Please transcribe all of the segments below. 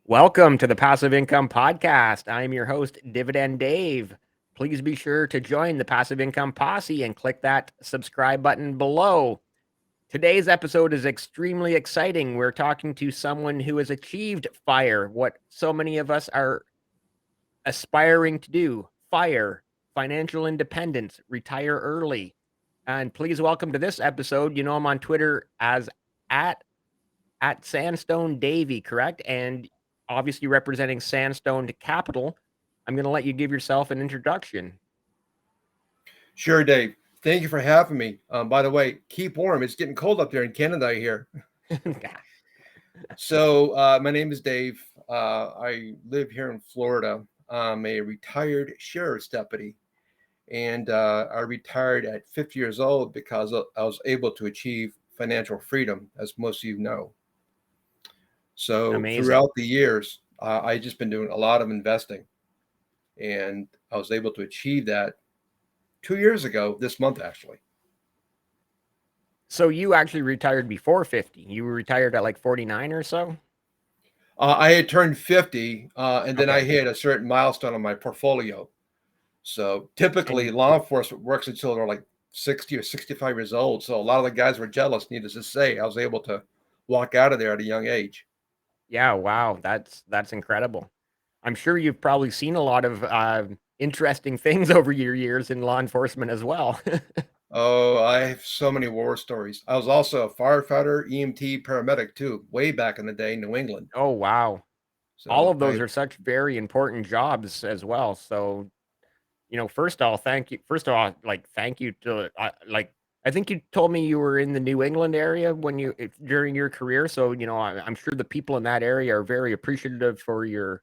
Welcome to the Passive Income Podcast. I'm your host, Dividend Dave. Please be sure to join the Passive Income Posse and click that subscribe button below. Today's episode is extremely exciting. We're talking to someone who has achieved FIRE, what so many of us are aspiring to do. FIRE, financial independence, retire early. And please welcome to this episode. You know him on Twitter as at Sandstone Davy, correct? And obviously representing Sandstone Capital. I'm going to let you give yourself an introduction. Sure, Dave. Thank you for having me. By the way, keep warm. It's getting cold up there in Canada, I hear. So, my name is Dave. I live here in Florida. I'm a retired sheriff's deputy, and I retired at 50 years old because I was able to achieve financial freedom, as most of you know. So, Amazing. throughout the years, I just been doing a lot of investing, and I was able to achieve that 2 years ago this month, actually. So you actually retired before 50. You were retired at like 49 or so? I had turned 50, and then I Okay. hit a certain milestone on my portfolio. So typically, And law enforcement works until they're like 60 or 65 years old. So a lot of the guys were jealous. Needless to say, I was able to walk out of there at a young age. yeah, wow, that's incredible. I'm sure you've probably seen a lot of interesting things over your years in law enforcement as well. Oh, I have so many war stories. I was also a firefighter, EMT, paramedic too, way back in the day in New England. Oh, wow. All So of those I, are such very important jobs as well. So first of all, thank you. First of all, like, thank you to, I think you told me you were in the New England area during your career. So, I'm sure the people in that area are very appreciative for your,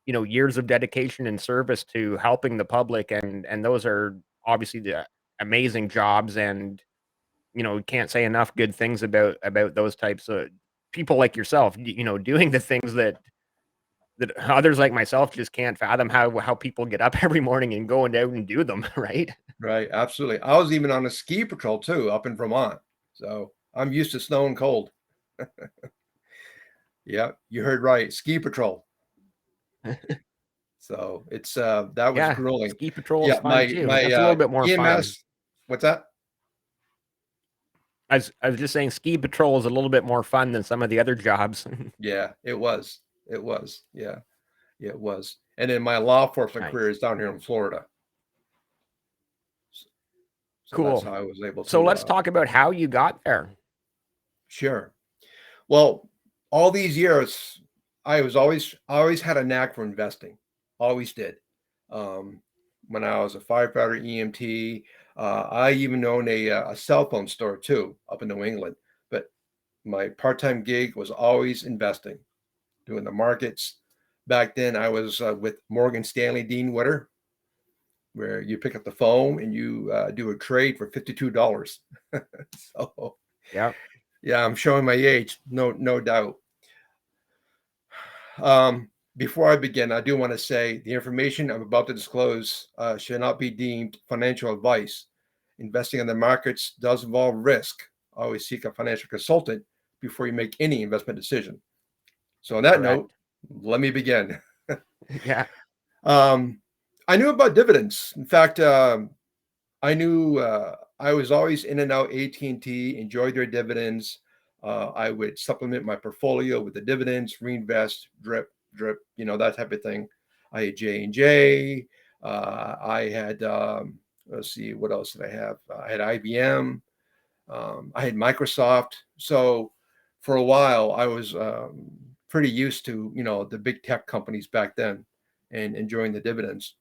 years of dedication and service to helping the public. And those are obviously the amazing jobs. And, we can't say enough good things about those types of people like yourself, doing the things that others like myself just can't fathom how people get up every morning and going out and do them, right? right, absolutely. I was even on a ski patrol too up in Vermont. So I'm used to snow and cold. Yeah, you heard right. Ski patrol. So it's that was Yeah, grueling. ski patrol is Yeah, fun my too. my That's a little bit more fun. EMS. What's that? I was just saying ski patrol is a little bit more fun than some of the other jobs. Yeah, it was. It was. Yeah, it was. And then my law enforcement career Nice. is down here in Florida. So that's Cool. how I was able So to let's talk about how you got there. share. Well, all these years, I always had a knack for investing. Always did. Um, when I was a firefighter, EMT, I even owned a cell phone store too up in New England. But my part-time gig was always investing, doing the markets. Back then, I was with Morgan Stanley Dean Witter, where you pick up the phone and you do a trade for $52. So Yeah. yeah, I'm showing my age, no doubt. Before I begin, I do want to say the information I'm about to disclose should not be deemed financial advice. Investing in the markets does involve risk. Always seek a financial consultant before you make any investment decision. So, on that note, Correct. let me begin. Yeah. um, I knew about dividends. In fact, I knew I was always in and out AT&T, enjoyed their dividends. I would supplement my portfolio with the dividends, reinvest, drip, drip, that type of thing. I had J&J. I had, let's see, what else did I have? I had IBM. I had Microsoft. So for a while, I was pretty used to, the big tech companies back then and enjoying the dividends.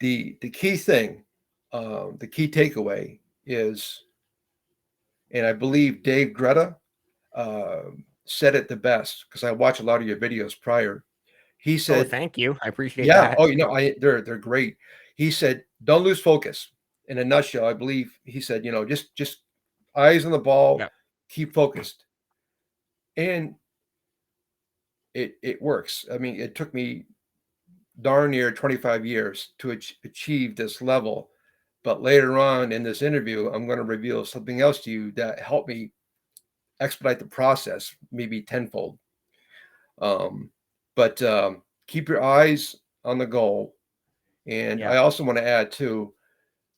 The key thing, the key takeaway is, and I believe Dave Greta uh, said it the best because I watched a lot of your videos prior. He Oh, said, thank you. I appreciate "Yeah, that. oh, they're great." He said, "Don't lose focus." In a nutshell, I believe he said, just eyes on the ball, Yeah. keep focused, and it works. I mean, it took me darn near 25 years to achieve this level. But later on in this interview, I'm going to reveal something else to you that helped me expedite the process, maybe tenfold. Um, but keep your eyes on the goal. And Yeah. I also want to add too,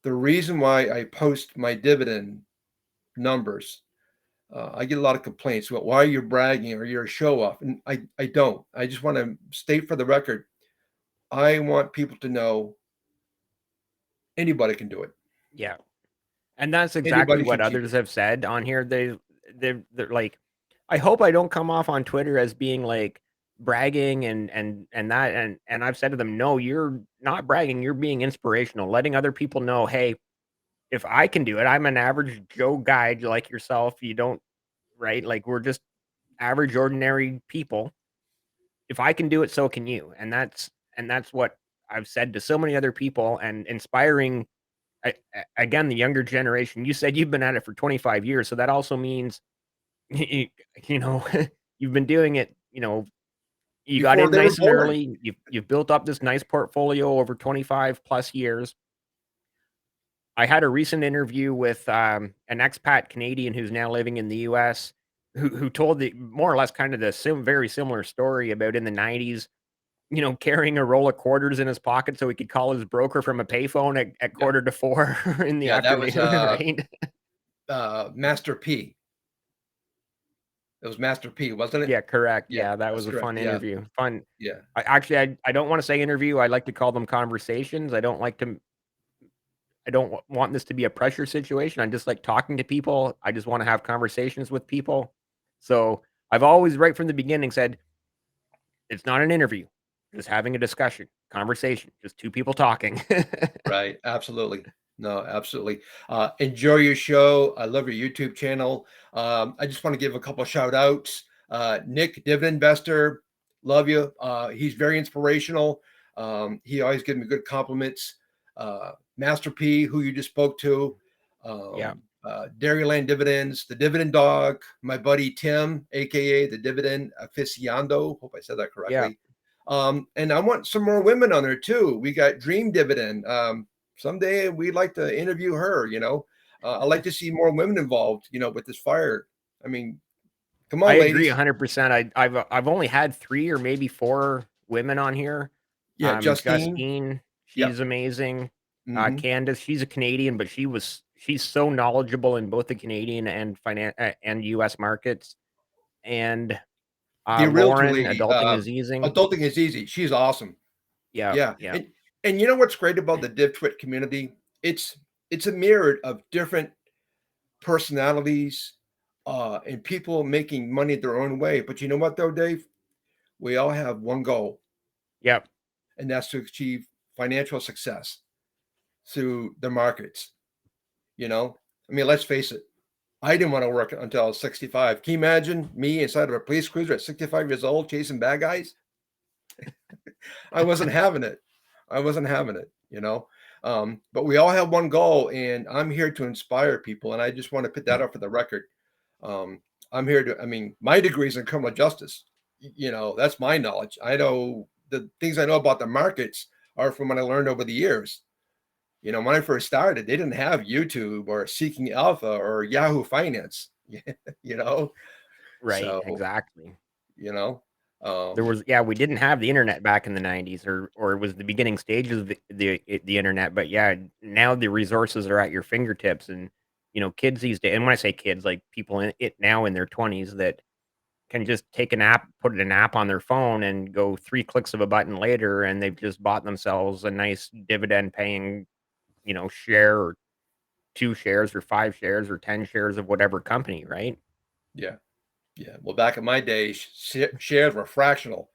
the reason why I post my dividend numbers, I get a lot of complaints about why you're bragging or you're a show off. And I don't. I just want to state for the record, I want people to know anybody can do it. Yeah. And that's exactly Anybody what can achieve it. others have said on here. They're like, I hope I don't come off on Twitter as being like bragging and that and I've said to them, no, you're not bragging, you're being inspirational, letting other people know, hey, if I can do it, I'm an average Joe guy like yourself. You don't right? Like we're just average ordinary people. If I can do it, so can you. And that's what I've said to so many other people and inspiring again, the younger generation. You said you've been at it for 25 years, so that also means you, you know you've been doing it. You got Before in they were nice and born. early. You've built up this nice portfolio over 25 plus years. I had a recent interview with an expat Canadian who's now living in the U.S. who told the more or less kind of the very similar story about in the 90s. Carrying a roll of quarters in his pocket so he could call his broker from a payphone at Yeah. quarter to 4 in the Yeah, that was afternoon, right? Master P. It was Master P, wasn't it? Yeah, correct. Yeah, Yeah, that that's was a correct. fun Yeah, interview. Fun. yeah, I don't wanna say interview, I like to call them conversations. I don't want this to be a pressure situation. I just like talking to people. I just wanna have conversations with people. So, I've always, right from the beginning, said, "It's not an interview, just having a discussion, conversation, just 2 people talking." right. Absolutely. No, absolutely. Enjoy your show. I love your YouTube channel. I just want to give a couple of shout outs. Nick, dividend investor, love you. He's very inspirational. He always gives me good compliments. Master P, who you just spoke to, Yeah, Dairyland Dividends, the Dividend Dog, my buddy Tim, aka the Dividend Aficionado. Hope I said that yeah. correctly. And I want some more women on there too. We got Dream Dividend. Someday we'd like to interview her. I'd like to see more women involved. With this fire. I mean, come I on, agree ladies. 100%. I've only had 3 or maybe 4 women on here. Yeah, Justine. Justine, Yep. she's amazing. Hmm. Candace, she's a Canadian, but she's so knowledgeable in both the Canadian and US markets. And, The realtor Lauren, lady. adulting is easing. Adulting is easy. She's awesome. Yeah, Yeah, yeah, and you know what's great about the DivTwit community? It's a mirror of different personalities, and people making money their own way. But you know what, though, Dave? We all have one goal, yep, and that's to achieve financial success through the markets. I mean, let's face it. I didn't want to work until I was 65. Can you imagine me inside of a police cruiser at 65 years old chasing bad guys? I wasn't having it. I wasn't having it. But we all have one goal, and I'm here to inspire people. And I just want to put that up for the record. Um, I'm here to, I mean, my degree is in criminal justice. That's my knowledge. I know the things I know about the markets are from what I learned over the years. When I first started, they didn't have YouTube or Seeking Alpha or Yahoo Finance, you know? right, So, exactly. you know, There um, was yeah, we didn't have the internet back in the 90s or it was the beginning stages of the internet, but yeah, now the resources are at your fingertips and, kids these days and when I say kids, like, people in it now in their 20s that can just take an app, put an app on their phone and go 3 clicks of a button later, and they've just bought themselves a nice dividend paying, share or 2 shares or 5 shares or 10 shares of whatever company, right? yeah. Yeah. Well, back in my day, shares were fractional.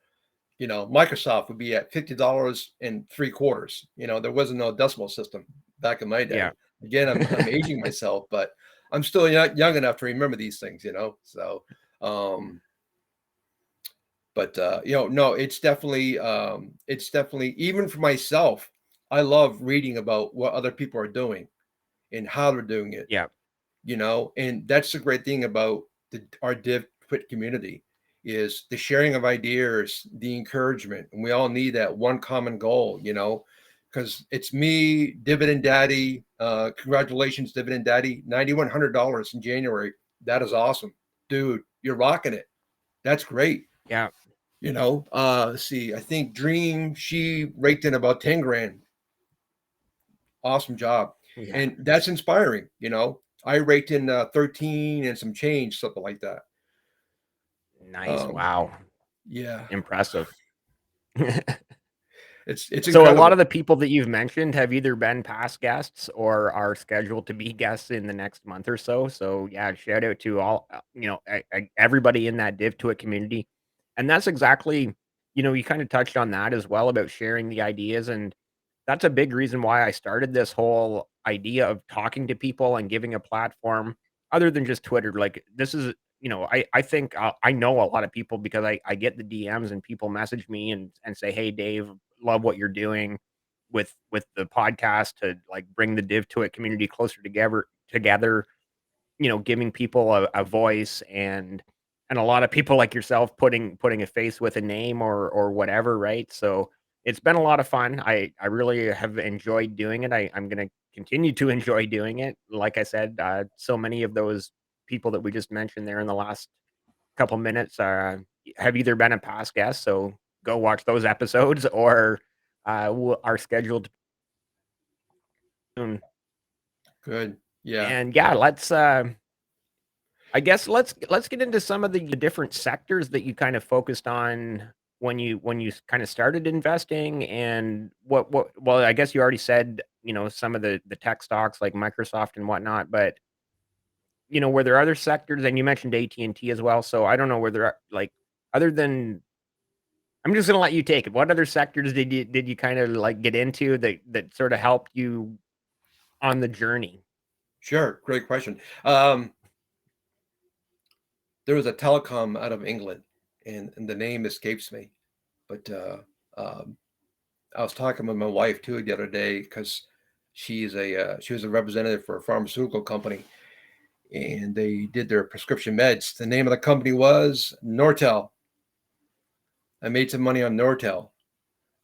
Microsoft would be at $50.75. There wasn't no decimal system back in my Yeah. day. Again, I'm aging myself, but I'm still young enough to remember these things. So, um, but no, it's definitely even for myself. I love reading about what other people are doing and how they're doing it. Yeah. And that's the great thing about our div quit community is the sharing of ideas, the encouragement, and we all need that one common goal. Because it's me, Dividend Daddy. Congratulations, Dividend Daddy, $9,100 in January. That is awesome, dude. You're rocking it. That's great. Yeah. Let's see. I think Dream, she raked in about 10 grand. Awesome job. Yeah. And that's inspiring. I raked in 13 and some change, something like that. Nice. Um, Wow. yeah, Impressive. it's So a lot incredible. of the people that you've mentioned have either been past guests or are scheduled to be guests in the next month or so. So yeah, shout out to all everybody in that Div to It community. And that's exactly, you kind of touched on that as well about sharing the ideas, and that's a big reason why I started this whole idea of talking to people and giving a platform other than just Twitter. Like this is, I think I know a lot of people because I get the DMs and people message me and say, "Hey, Dave, love what you're doing with the podcast to like bring the Div to It community closer together, giving people a voice and a lot of people like yourself putting a face with a name or whatever, right? So it's been a lot of fun. I really have enjoyed doing it. I'm gonna continue to enjoy doing it. Like I said, so many of those people that we just mentioned there in the last couple minutes have either been a past guest, so go watch those episodes, or are scheduled soon. Good. Yeah. And yeah, I guess let's get into some of the different sectors that you kind of focused on when you kind of started investing, and well, I guess you already said, some of the tech stocks like Microsoft and whatnot, but were there other sectors, and you mentioned AT&T as well, so I don't know where there are like other than I'm just gonna let you take it. What other sectors did you kind of like get into that sort of helped you on the journey? Sure. Great question. Um, there was a telecom out of England, and the name escapes me, but um, I was talking with my wife too the other day because she was a representative for a pharmaceutical company, and they did their prescription meds. The name of the company was Nortel. I made some money on Nortel.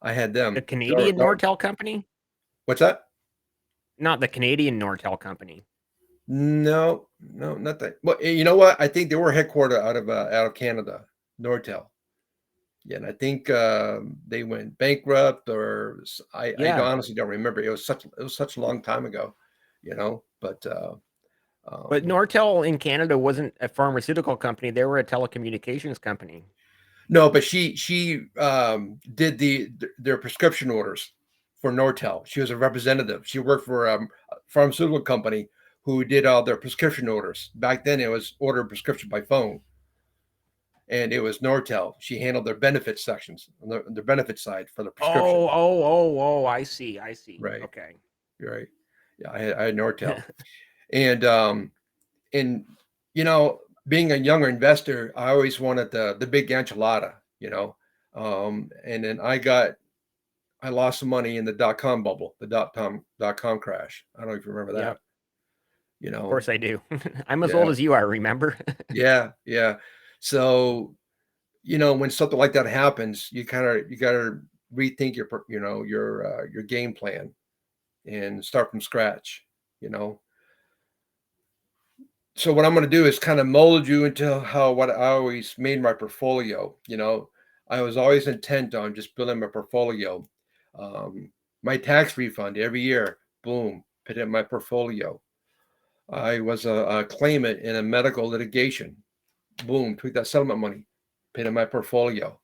I had The them. Canadian Nortel company? What's that? Not the Canadian Nortel company. No, no, not that. Well, you know what? I think they were headquartered out of Canada, Nortel. Yeah, and I think they went bankrupt, or I Yeah, honestly don't remember. It was such a long time ago. But but um, Nortel in Canada wasn't a pharmaceutical company, they were a telecommunications company. no, but she did their prescription orders for Nortel. She was a representative. She worked for a pharmaceutical company who did all their prescription orders. Back then, it was order prescription by phone, and it was Nortel. She handled their benefit sections, on their benefit side for the prescription. I see, I see. Right, Okay. right. Yeah, I had Nortel, and and you know, being a younger investor, I always wanted the big enchilada. And then I lost some money in the dot com bubble, the dot com crash. I don't know if you remember that. Yep, You of know, course I do. I'm as old yeah, as you are, remember? yeah, yeah. So when something like that happens, you gotta rethink your game plan and start from scratch. You know, so what I'm going to do is kind of mold you into how what I always made my portfolio. I was always intent on just building my portfolio. My tax refund every year, boom, put it in my portfolio. I was a claimant in a medical litigation, boom, took that settlement money, put it in my portfolio.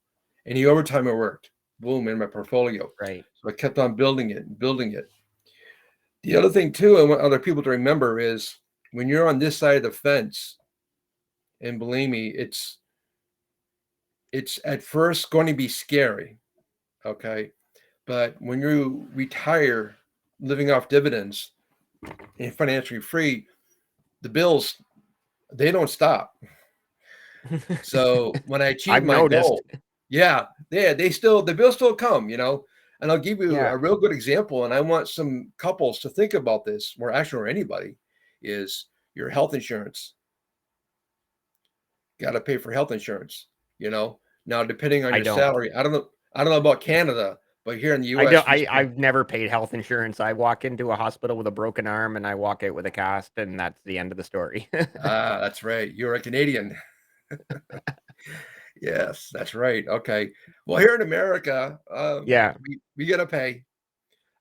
Any overtime I worked, boom, in my portfolio. Right. So I kept on building it and building it. The other thing too, I want other people to remember is when you're on this side of the fence, and believe me, it's at first going to be scary, okay? But when you retire living off dividends and financially free, the bills, they don't stop. So when I achieved I've my noticed. goal, yeah, the bills still come. And I'll give you Yeah, a real good example. And I want some couples to think about this, or anybody, is your health insurance. Got to pay for health insurance. You know, now depending on I your don't. salary, I don't know about Canada, but here in the I U.S., don't we still I've never paid health insurance. I walk into a hospital with a broken arm and I walk out with a cast, and that's the end of the story. that's right. You're a Canadian. Yes, that's right. Okay. Well, here in America, Yeah. we gotta pay.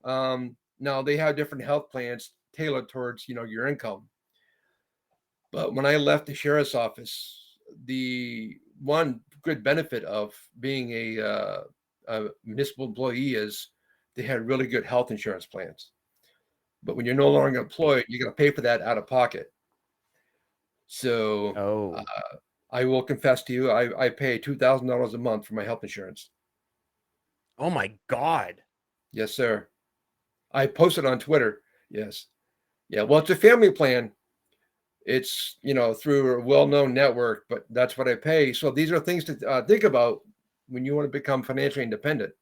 Now they have different health plans tailored towards, your income. But when I left the sheriff's office, the one good benefit of being a municipal employee is they had really good health insurance plans. But when you're no longer Right. employed, you got to pay for that out of pocket. So Oh. I will confess to you, I pay $2,000 a month for my health insurance. Oh my God. Yes, sir. I posted on Twitter. Yes. Yeah. Well, it's a family plan. It's, through a well-known network, but that's what I pay. So these are things to think about when you want to become financially independent.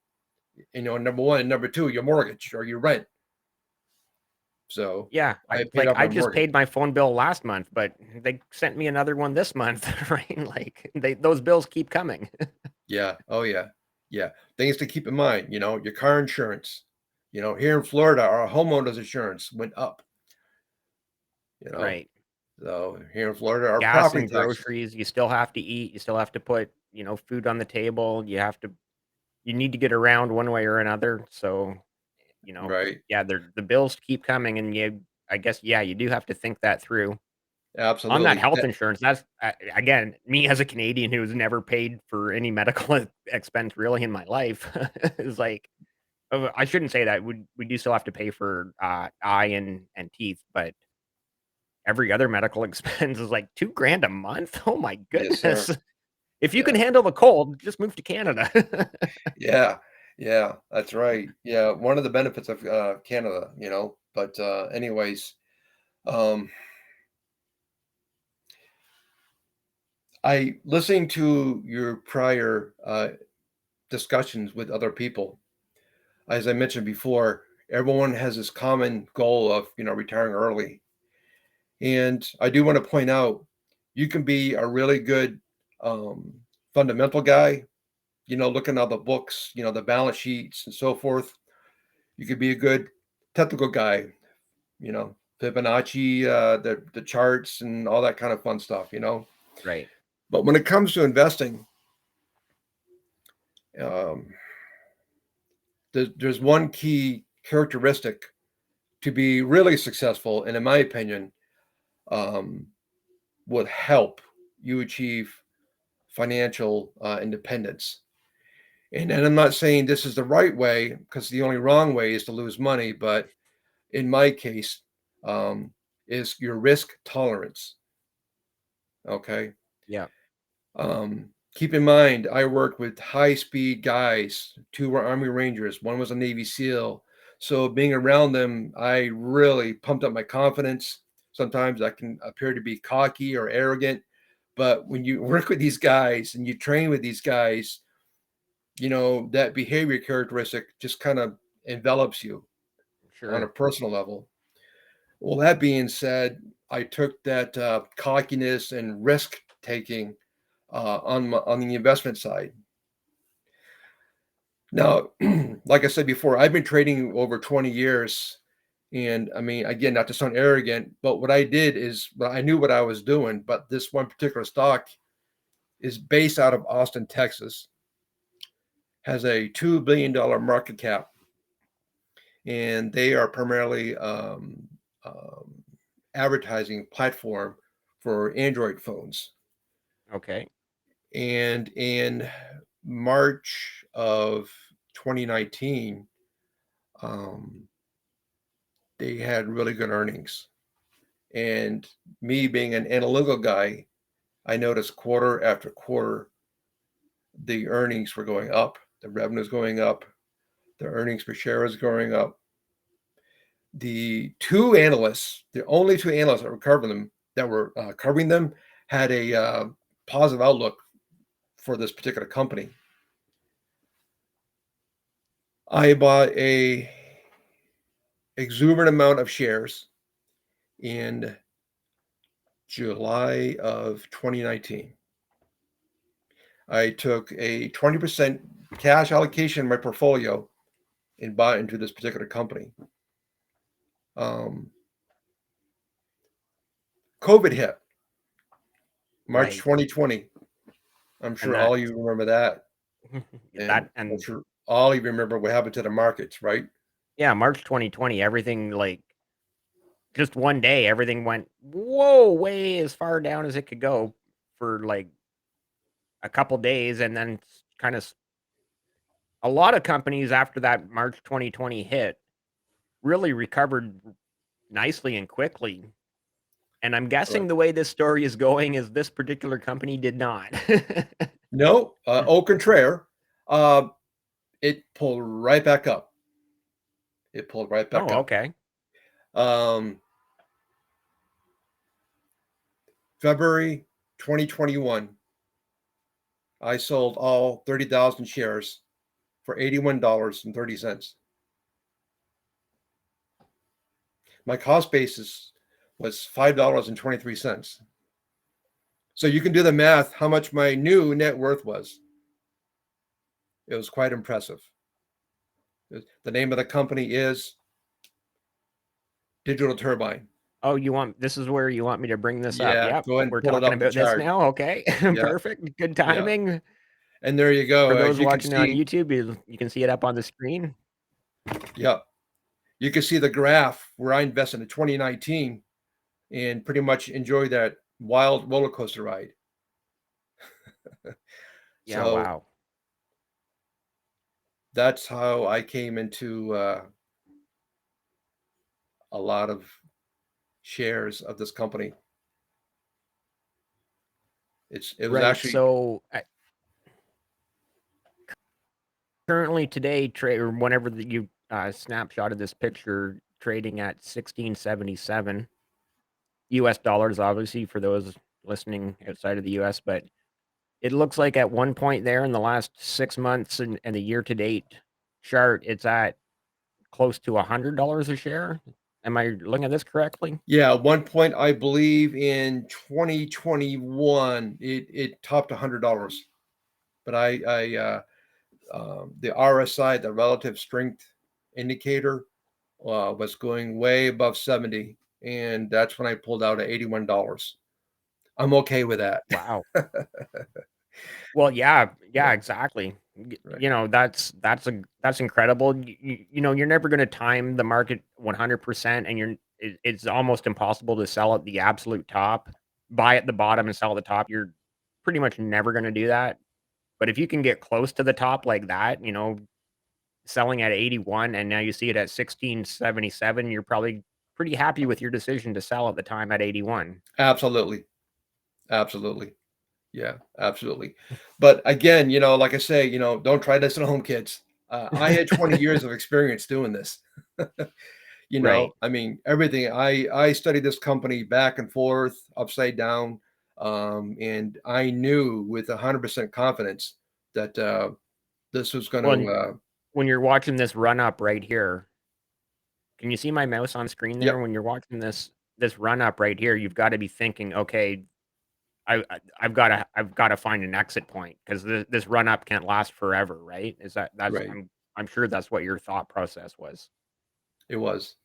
Number one, and number two, your mortgage or your rent. So Yeah, I I paid off I my just mortgage. paid my phone bill last month, but they sent me another one this month, right? Like those bills keep coming. Yeah. Oh yeah. Yeah. Things to keep in mind, your car insurance. Here in Florida, our homeowners insurance went up, you know. Right. So here in Florida, our Gas property and taxes. groceries, you still have to eat, you still have to put, food on the table, you need to get around one way or another, so, you know, Right. yeah, the bills keep coming and I guess, yeah, you do have to think that through. On that Absolutely. health insurance, that's again, me as a Canadian who's never paid for any medical expense really in my life is like, I shouldn't say that. We do still have to pay for, eye and teeth, but every other medical expense is like 2 grand a month? Oh my Yes, sir. goodness. If you can Yeah. handle the cold, just move to Canada. Yeah. Yeah. That's right. Yeah. One of the benefits of Canada, But anyways, um, I listening to your prior discussions with other people. As I mentioned before, everyone has this common goal of, retiring early. And I do want to point out, you can be a really good um, fundamental guy, looking at the books, the balance sheets and so forth. You could be a good technical guy, Fibonacci, the charts and all that kind of fun stuff. Right. But when it comes to investing, um, there's one key characteristic to be really successful, and in my opinion, um, would help you achieve financial independence. And I'm not saying this is the right way because the only wrong way is to lose money, but in my case, um, is your risk tolerance. Okay. Yeah. Keep in mind, I worked with high speed guys. Two were Army Rangers, one was a Navy SEAL. So being around them, I really pumped up my confidence. Sometimes I can appear to be cocky or arrogant, but when you work with these guys and you train with these guys, that behavior characteristic just kind of envelops you on a Sure. personal level. Well, that being said, I took that cockiness and risk taking on the investment side. Now, like I said before, I've been trading over 20 years. And I mean, again, not to sound arrogant, but what I did is, well, I knew what I was doing. But this one particular stock is based out of Austin, Texas, has a $2 billion market cap, and they are primarily um, advertising platform for Android phones. Okay. And in March of 2019, um, they had really good earnings. And me being an analytical guy, I noticed quarter after quarter, the earnings were going up, the revenues going up, the earnings per share is going up. The only two analysts that were covering them, had a positive outlook for this particular company. I bought a exuberant amount of shares in July of 2019. I took a 20% cash allocation in my portfolio and bought into this particular company. Um, COVID hit March Right. 2020. I'm and sure all that's you remember that, and that I'm and sure all you remember what happened to the markets, right? yeah, March 2020, everything like just one day, everything went whoa, way as far down as it could go for like a couple days, and then kind of a lot of companies after that March 2020 hit really recovered nicely and quickly. And I'm guessing Correct. the way this story is going is this particular company did not. No, au contraire, uh, it pulled right back up. It pulled right back Oh, up. okay. Um, February 2021, I sold all 30,000 shares for $81.30. My cost basis was $5.23. So you can do the math how much my new net worth was. It was quite impressive. The name of the company is Digital Turbine. Oh, you want this is where you want me to bring this up. Yeah, Yep. go ahead and We're pull it talking up the about this chart. now. Okay. Yeah, Perfect. Good yeah. timing. And there you For go. As those you can watching on see, YouTube, you can see it up on the screen. yeah, you can see the graph where I invested in 2019 and pretty much enjoyed that wild roller coaster ride. Yeah, So wow. that's how I came into a lot of shares of this company. It was Right. actually So currently today, trade or whenever you snapshot of this picture, trading at 1677 US dollars, obviously, for those listening outside of the US. But it looks like at one point there in the last 6 months and the year to date chart, it's at close to $100 a share. Am I looking at this correctly? yeah. At one point, I believe in 2021, it topped $100. But the RSI, the relative strength indicator, was going way above 70, and that's when I pulled out at $81. I'm okay with that. Wow. Well, yeah, yeah, Yeah, exactly. right. You know, that's incredible. You're never going to time the market 100%, and it's almost impossible to sell at the absolute top, buy at the bottom and sell at the top. You're pretty much never going to do that. But if you can get close to the top like that, selling at 81 and now you see it at 1677, you're probably pretty happy with your decision to sell at the time at 81. Absolutely, absolutely. Yeah, absolutely. But again, like I say, don't try this at home, kids. I had 20 years of experience doing this. Right. I mean, everything. I studied this company back and forth, upside down, and I knew with 100% confidence that this was going Well, to. and when you're watching this run up right here, can you see my mouse on screen there? Yep, When you're watching this run up right here, you've got to be thinking, okay, I've got to find an exit point because this run up can't last forever, right? That's right. I'm sure that's what your thought process was. It was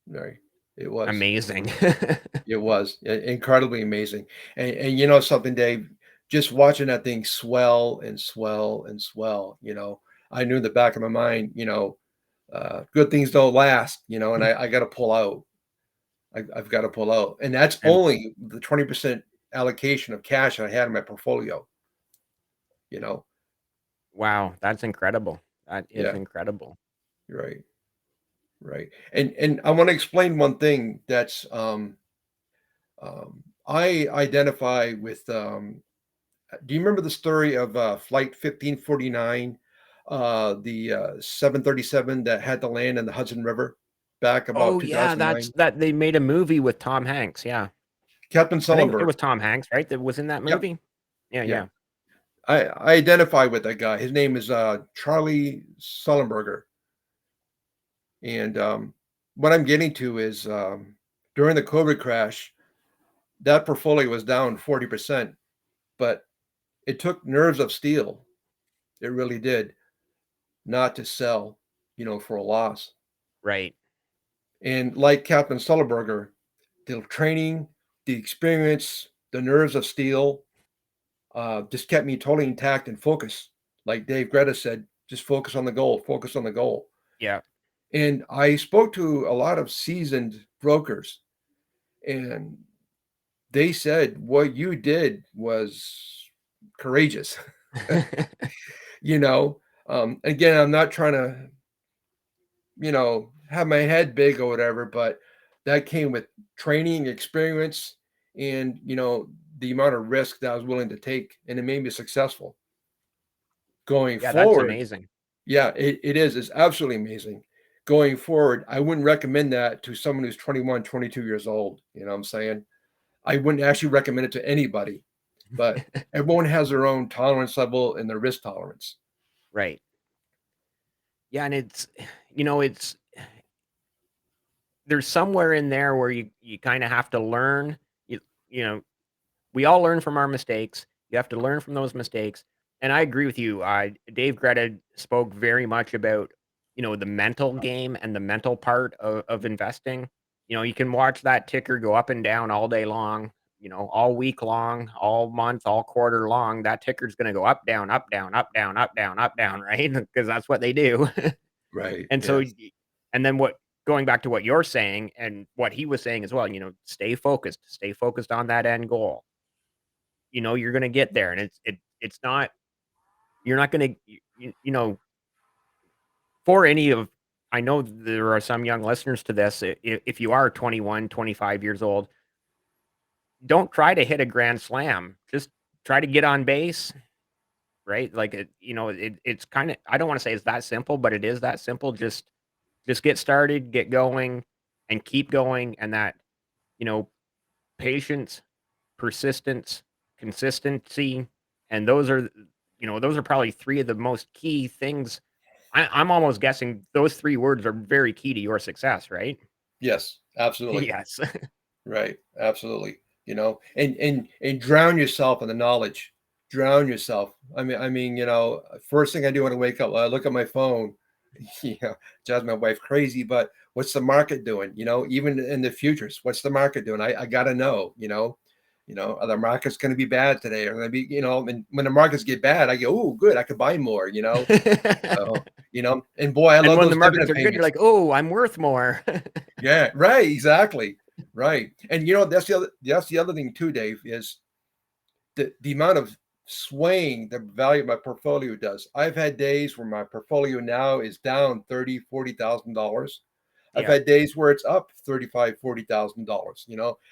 very. It was. Amazing. It was incredibly amazing. And something, Dave, just watching that thing swell and swell and swell. I knew in the back of my mind, good things don't last. And I got to pull out. I've got to pull out, and that's And only the 20% allocation of cash I had in my portfolio. You know, wow, that's incredible. That is yeah, incredible. right, right. And I want to explain one thing that's I identify with. Do you remember the story of Flight 1549, the 737 that had to land in the Hudson River back about Oh, yeah, that's 2009? that they made a movie with Tom Hanks, yeah. Captain I think it Sullenberg. was Tom Hanks, right, that was in that Yep. movie? Yeah, Yeah. yeah. I identify with that guy. His name is Charlie Sullenberger. And what I'm getting to is during the COVID crash, that portfolio was down 40%, but it took nerves of steel. It really did not to sell, for a loss. Right. And like Captain Sullenberger, the training, the experience, the nerves of steel, just kept me totally intact and focused. Like Dave Greta said, just focus on the goal, focus on the goal. Yeah. And I spoke to a lot of seasoned brokers, and they said what you did was courageous. you know, again, I'm not trying to, have my head big or whatever, but that came with training, experience, and, the amount of risk that I was willing to take, and it made me successful going Yeah, that's forward. amazing. Yeah, it is. It's absolutely amazing. Going forward, I wouldn't recommend that to someone who's 21, 22 years old. You know what I'm saying? I wouldn't actually recommend it to anybody, but everyone has their own tolerance level and their risk tolerance. Right. Yeah, and it's there's somewhere in there where you kinda have to learn. You know, we all learn from our mistakes. You have to learn from those mistakes, and I agree with you. Dave Greta spoke very much about, the mental game and the mental part of investing. You can watch that ticker go up and down all day long, all week long, all month, all quarter long. That ticker's gonna go up, down, up, down, up, down, up, down, up, down, right? Because that's what they do. Right. And so Yes. y and then going back to what you're saying and what he was saying as well, stay focused on that end goal. You're gonna get there, and it's not you're not gonna for any of I know there are some young listeners to this. If you are 21, 25 years old, don't try to hit a grand slam. Just try to get on base, right? Like, it's kinda I don't wanna say it's that simple, but it is that simple. Just get started, get going, and keep going, and that, you know, patience, persistence, consistency, and those are probably 3 of the most key things. I'm almost guessing those 3 words are very key to your success, right? Yes. Absolutely. Yes. Right. Absolutely. And drown yourself in the knowledge. Drown yourself. I mean, first thing I do when I wake up, I look at my phone. Drives my wife crazy. But what's the market doing? Even in the futures, what's the market doing? I gotta know. Are the markets going to be bad today? Are going to be, and when the markets get bad, I go, oh, good, I could buy more. And boy, I And love when the those markets dividend are good, you're payments. like, "Oh, I'm worth more." Yeah, right, exactly. Right. And that's the other thing too, Dave, is the amount of swaying the value of my portfolio does. I've had days where my portfolio now is down 30, $40,000. I've Yeah. had days where it's up 35, $40,000.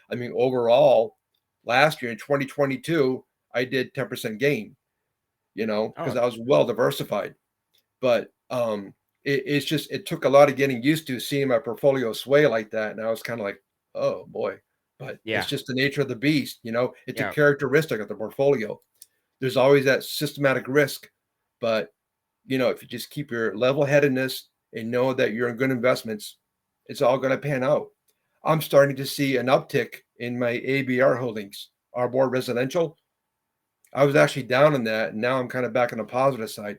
I mean, overall, last year in 2022, I did 10% gain, because Oh, I was well diversified. But it took a lot of getting used to seeing my portfolio sway like that. And I was kind of like, oh boy. But it's yeah. just the nature of the beast. It's a Yeah. characteristic of the portfolio. There's always that systematic risk. But if you just keep your level headedness and know that you're in good investments, it's all going to pan out. I'm starting to see an uptick in my ABR holdings, our more residential. I was actually down in that, and now I'm kind of back on the positive side.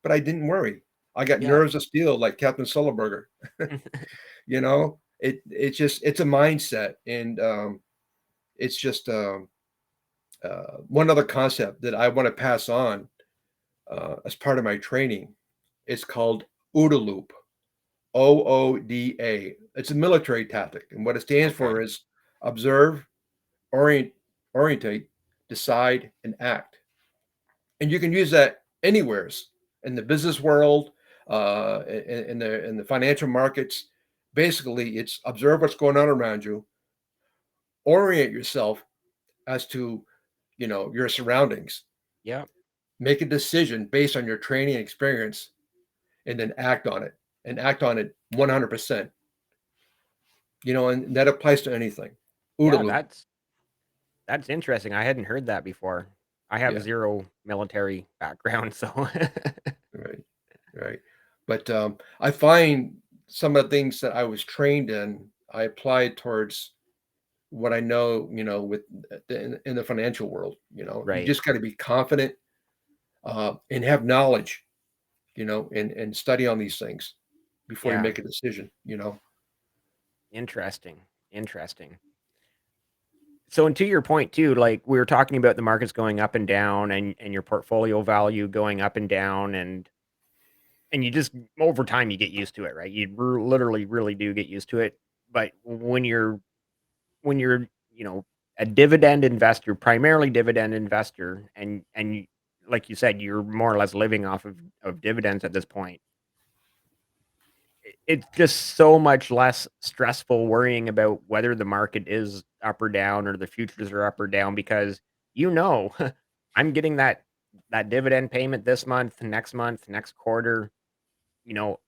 But I didn't worry. I got Yeah. nerves of steel like Captain Sullenberger. It's a mindset, and it's just one other concept that I want to pass on as part of my training. It's called OODA loop. OODA. It's a military tactic, and what it stands Okay. for is observe, orient, orientate, decide, and act. And you can use that anywheres in the business world, in the financial markets. Basically, it's observe what's going on around you, orient yourself as to your surroundings, Yeah. make a decision based on your training and experience, and then act on it 100%. And that applies to anything. OODA Yeah, loop. that's interesting. I hadn't heard that before. I have Yeah. 0 military background, so Right. Right. But I find some of the things that I was trained in, I applied towards what I know, with in the financial world. You Right. just got to be confident and have knowledge, and study on these things before you Yeah. make a decision. Interesting. Interesting. So, and to your point too, like we were talking about the markets going up and down, and your portfolio value going up and down, and you just over time you get used to it, right? You literally really do get used to it. But when you're a dividend investor, primarily dividend investor, and you, like you said, you're more or less living off of dividends at this point. It's just so much less stressful worrying about whether the market is up or down or the futures are up or down because you know I'm getting that dividend payment this month, next quarter.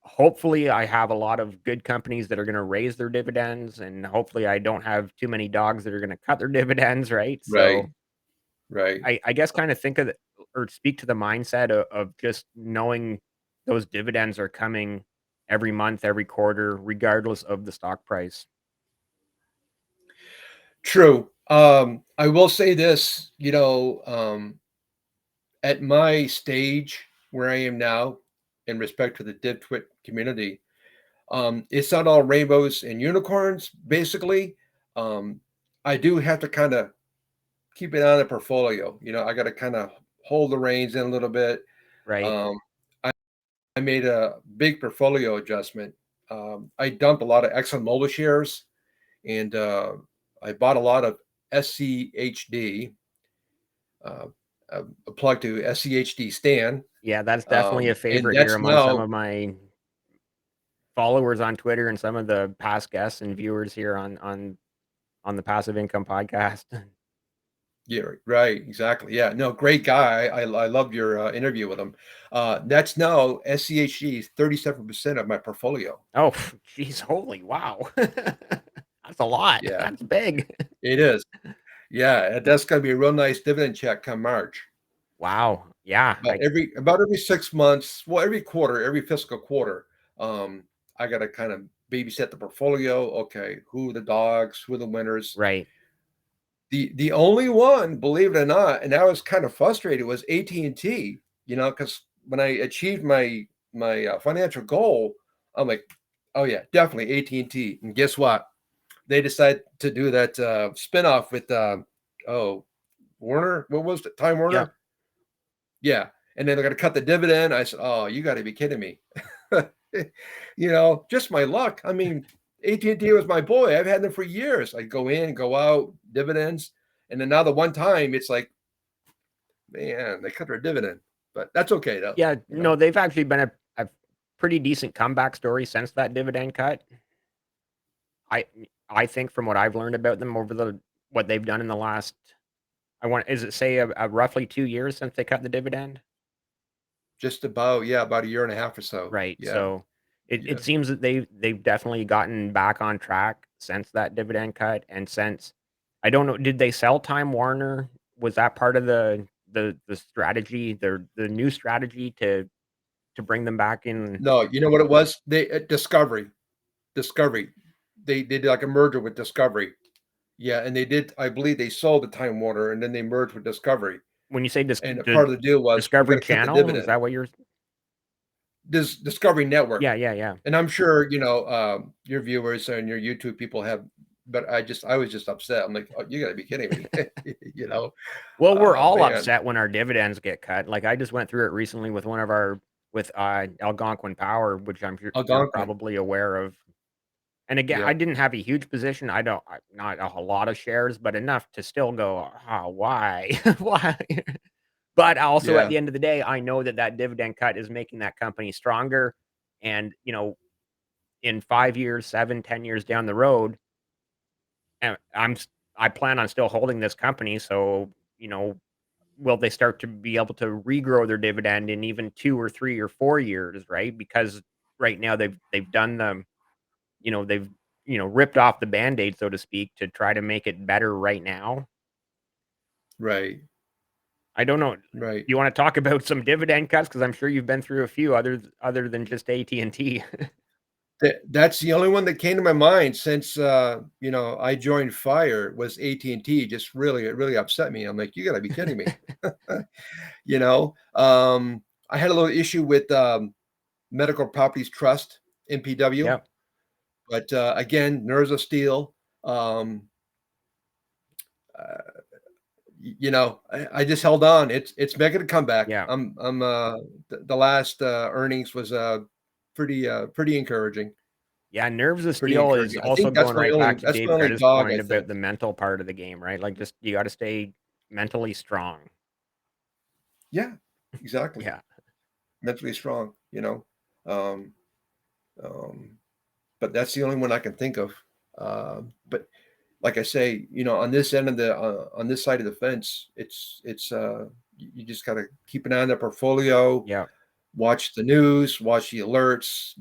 Hopefully I have a lot of good companies that are going to raise their dividends, and hopefully I don't have too many dogs that are going to cut their dividends, right? So Right. Right. I guess kind of think of or speak to the mindset of just knowing those dividends are coming every month, every quarter, regardless of the stock price. True. I will say this, at my stage where I am now, in respect to the DivTwit community, it's not all rainbows and unicorns, basically. Um, I do have to kind of keep it on the portfolio. I got to kind of hold the reins in a little bit. Right. Um, I made a big portfolio adjustment. I dumped a lot of ExxonMobil shares, and I bought a lot of SCHD, uh, a plug to SCHD Stan, Yeah, that's definitely a and favorite here that's among some now of my followers on Twitter and some of the past guests and viewers here on the Passive Income podcast. yeah, right, exactly, yeah, no, great guy. I loved your interview with him. That's now SCHD is 37% of my portfolio. Oh, geez, holy wow. That's a lot. Yeah, That's big. it is. Yeah, that's going to be a real nice dividend check come March. Wow. Yeah. But about every 6 months, well, every quarter, every fiscal quarter, um, I got to kind of babysit the portfolio. Okay, who are the dogs? Who are the winners? Right. The only one, believe it or not, and I was kind of frustrated, was AT&T. Because when I achieved my financial goal, I'm like, oh yeah, definitely AT&T. And T. And guess what? They decided to do that spinoff with oh, Warner. What was it? Time Yep. Warner. Yeah. And then they're going to cut the dividend. I said, oh, you got to be kidding me. Just my luck. I mean, AT&T was my boy. I've had them for years. I go in, go out, dividends. And then now the one time it's like, man, they cut their dividend. But that's okay though. Yeah. You No, know, they've actually been a pretty decent comeback story since that dividend cut. I I think from what I've learned about them over what they've done in the last, is it say a roughly 2 years since they cut the dividend? just about, yeah, about a year and a half or so. Right. Yeah. So it Yeah. seems that they've definitely gotten back on track since that dividend cut, and since I don't know, did they sell Time Warner? Was that part of the strategy, the new strategy to bring them back in? No, you know what it was? They Discovery. Discovery. They did like a merger with Discovery. Yeah, and they did. I believe they sold the Time Warner, and then they merged with Discovery. When you say And the part of the deal was we're Discovery going to cut the Channel, is dividend. that what you're? This Discovery Network, Yeah, yeah, yeah. and I'm sure your viewers and your YouTube people have. But I was just upset. I'm like, oh, you got to be kidding me, you know? Well, we're Oh all man, upset when our dividends get cut. Like, I just went through it recently with one of our with, Algonquin Power, which I'm sure you're Algonquin. probably aware of. And again, I Yep. didn't have a huge position. Not a whole lot of shares, but enough to still go, "Ah, why? Why?" But also at Yeah. the end of the day, I know that that dividend cut is making that company stronger, and, in 5 years, 7, 10 years down the road, I plan on still holding this company, so, will they start to be able to regrow their dividend in even 2 or 3 or 4 years, right? Because right now they've done they've, ripped off the Band-Aid, so to speak, to try to make it better right now. Right. I don't know. Right. You wanna talk about some dividend cuts? Because 'Cause I'm sure you've been through a few other than just AT&T. That's the only one that came to my mind since I joined Fire was AT&T. Just really, it really upset me. I'm like, you got to be kidding me. I had a little issue with Medical Properties Trust (MPW), Yep. but again, nerves of steel. Um, I just held on. It's making a comeback. Yeah. The last earnings was pretty encouraging. Yeah, nerves of Pretty steel is encouraging. I also think going right back to that's my Dave only Greta's dog, I point about think. the mental part of the game, right? Like, just you gotta stay mentally strong. Yeah, exactly. Yeah. Mentally strong, Um, um, but that's the only one I can think of. But like I say, on this end of on this side of the fence, you just got to keep an eye on the portfolio, Yeah. watch the news, watch the alerts.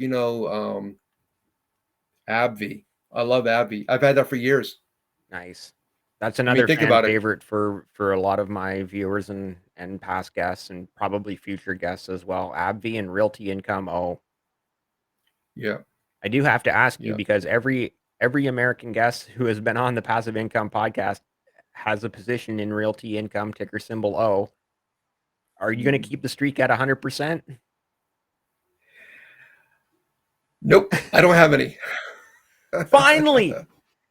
AbbVie. I love AbbVie. I've had that for years. Nice. That's I mean, another think fan about it. favorite for a lot of my viewers and past guests and probably future guests as well. AbbVie and Realty Income. Oh, Yeah, I do have to ask you yeah. because every American guest who has been on the Passive Income podcast has a position in Realty Income, ticker symbol O. Are you going to Mhm. keep the streak at 100%? Nope, I don't have any. Finally.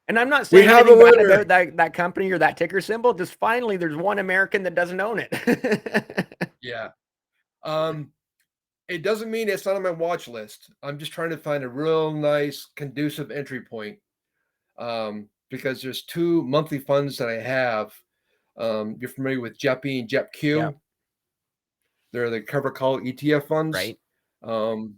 And I'm not We saying have a anything bad winner. about that company or that ticker symbol. Just finally, there's one American that doesn't own it. Yeah. Um, it doesn't mean it's not on my watch list. I'm just trying to find a real nice, conducive entry point. Because there's two monthly funds that I have. You're familiar with JEPI and Yeah, JEPQ. They're the cover call ETF funds. right. Um,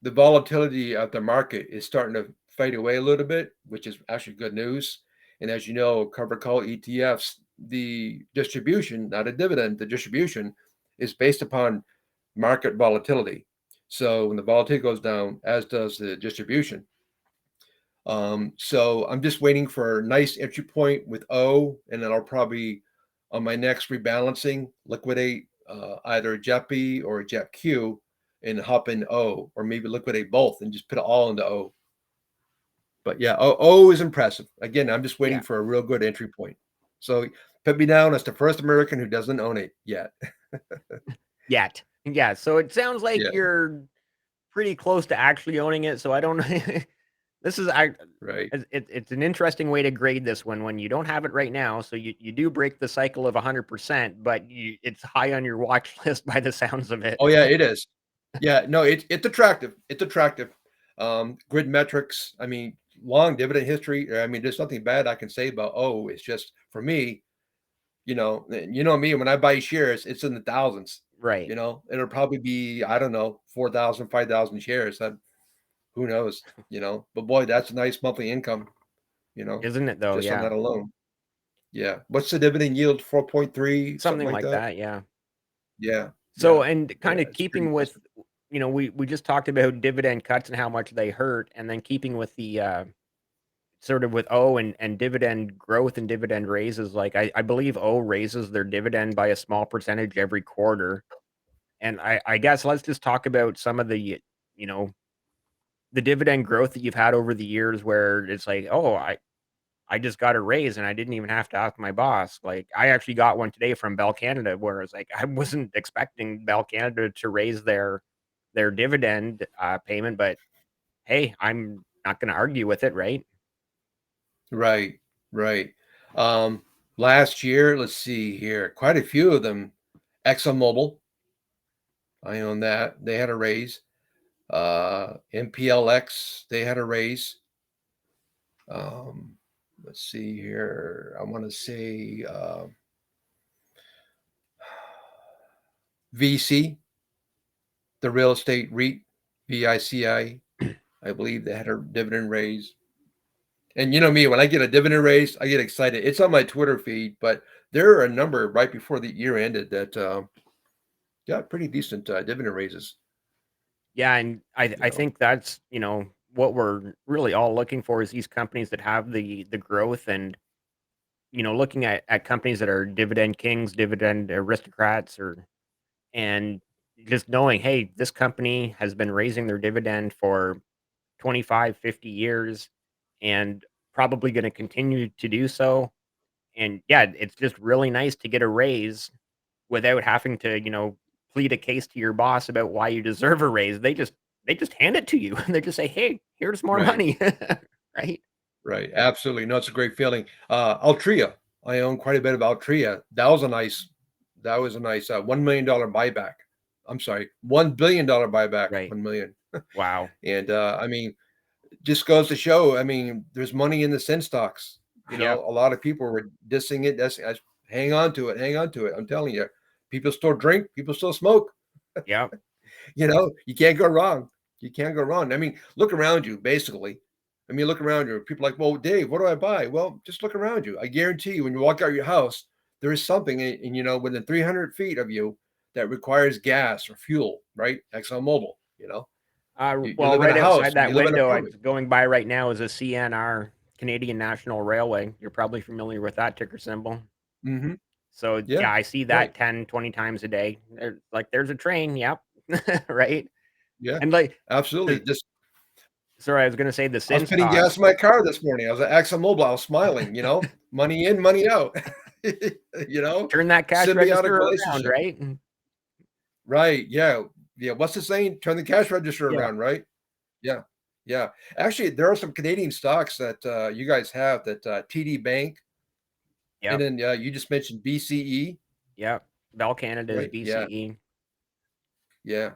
the volatility of the market is starting to fade away a little bit, which is actually good news. And as you know, cover call ETFs, the distribution, not a dividend, the distribution is based upon market volatility. So when the volatility goes down, as does the distribution. So I'm just waiting for a nice entry point with O, and then I'll probably on my next rebalancing liquidate either a JEPI or a JEPQ and hop in O, or maybe liquidate both and just put it all into O. But yeah, O is impressive. Again, I'm just waiting Yeah, for a real good entry point. So put me down as the first American who doesn't own it yet. yet. Yeah, so it sounds like Yeah, you're pretty close to actually owning it. So I don't. This is I. right. It's an interesting way to grade this one when you don't have it right now. So you do break the cycle of 100%, but it's high on your watch list by the sounds of it. Oh yeah, it is. Yeah, no, it's attractive. It's attractive. Grid metrics. I mean, long dividend history. I mean, there's nothing bad I can say about. Oh, it's just for me. You know me. When I buy shares, it's in the thousands. Right. It'll probably be I don't know 4,000, 5,000 shares. Who knows? But boy, that's a nice monthly income. Isn't it though? Just on Yeah. that alone. Yeah. What's the dividend yield? 4.3, something Something like like that. that. Yeah. Yeah. So, Yeah. and kind Yeah. of It's pretty keeping with, impressive. we just talked about dividend cuts and how much they hurt, and then keeping with the sort of with O and dividend growth and dividend raises. Like I believe O raises their dividend by a small percentage every quarter, and I guess let's just talk about some of the you know the dividend growth that you've had over the years, where it's like, oh, I just got a raise and I didn't even have to ask my boss. Like I actually got one today from Bell Canada where it's like I wasn't expecting Bell Canada to raise their dividend payment, but hey, I'm not going to argue with it, right? Right, right. Um, Last year, let's see here, quite a few of them. ExxonMobil, I own that. They had a raise. MPLX, they had a raise. Um, let's see here. I want to say VC, the real estate REIT, VICI, I believe they had a dividend raise. And you know me, when I get a dividend raise, I get excited. It's on my Twitter feed, but there are a number right before the year ended that got pretty decent dividend raises. Yeah, and You I know, think that's, what we're really all looking for is these companies that have the growth and, looking at companies that are dividend kings, dividend aristocrats and just knowing, hey, this company has been raising their dividend for 25, 50 years and probably going to continue to do so. And yeah, it's just really nice to get a raise without having to, plead a case to your boss about why you deserve a raise. They just hand it to you. They just say, "Hey, here's more right, money." Right? right, absolutely. No, it's a great feeling. Altria, I own quite a bit of Altria. That was a nice $1 million buyback. I'm sorry, $1 billion buyback. Right. 1 million. Wow. And I mean, just goes to show. I mean, there's money in the sin stocks. Yep. A lot of people were dissing it. Hang on to it. Hang on to it. I'm telling you, people still drink. People still smoke. Yep. You can't go wrong. You can't go wrong. I mean, look around you, basically. I mean, look around you. People are like, well, Dave, what do I buy? Well, just look around you. I guarantee you, when you walk out your house, there is something, within 300 feet of you that requires gas or fuel, right? ExxonMobil, you Well, live in a right house, outside you that live in an window, apartment. it's going by right now is a CNR, Canadian National Railway. You're probably familiar with that ticker symbol. Hmm. So Yeah, yeah, I see right. that 10, 20 times a day. There's a train. Yep. Right. Yeah, And like, absolutely. the, Just sorry, I was going to say the I was sin putting gas stocks. in my car this morning. I was at ExxonMobil. I was smiling, money in, money out. Turn that cash Symbiotic register around, relationship. right? Right. Yeah. Yeah. What's the saying? Turn the cash register Yeah. around, right? Yeah. Yeah. Actually, there are some Canadian stocks that you guys have that TD Bank, and Yep. then you just mentioned BCE, Yep. Bell Canada's right? Yeah. BCE. Yeah.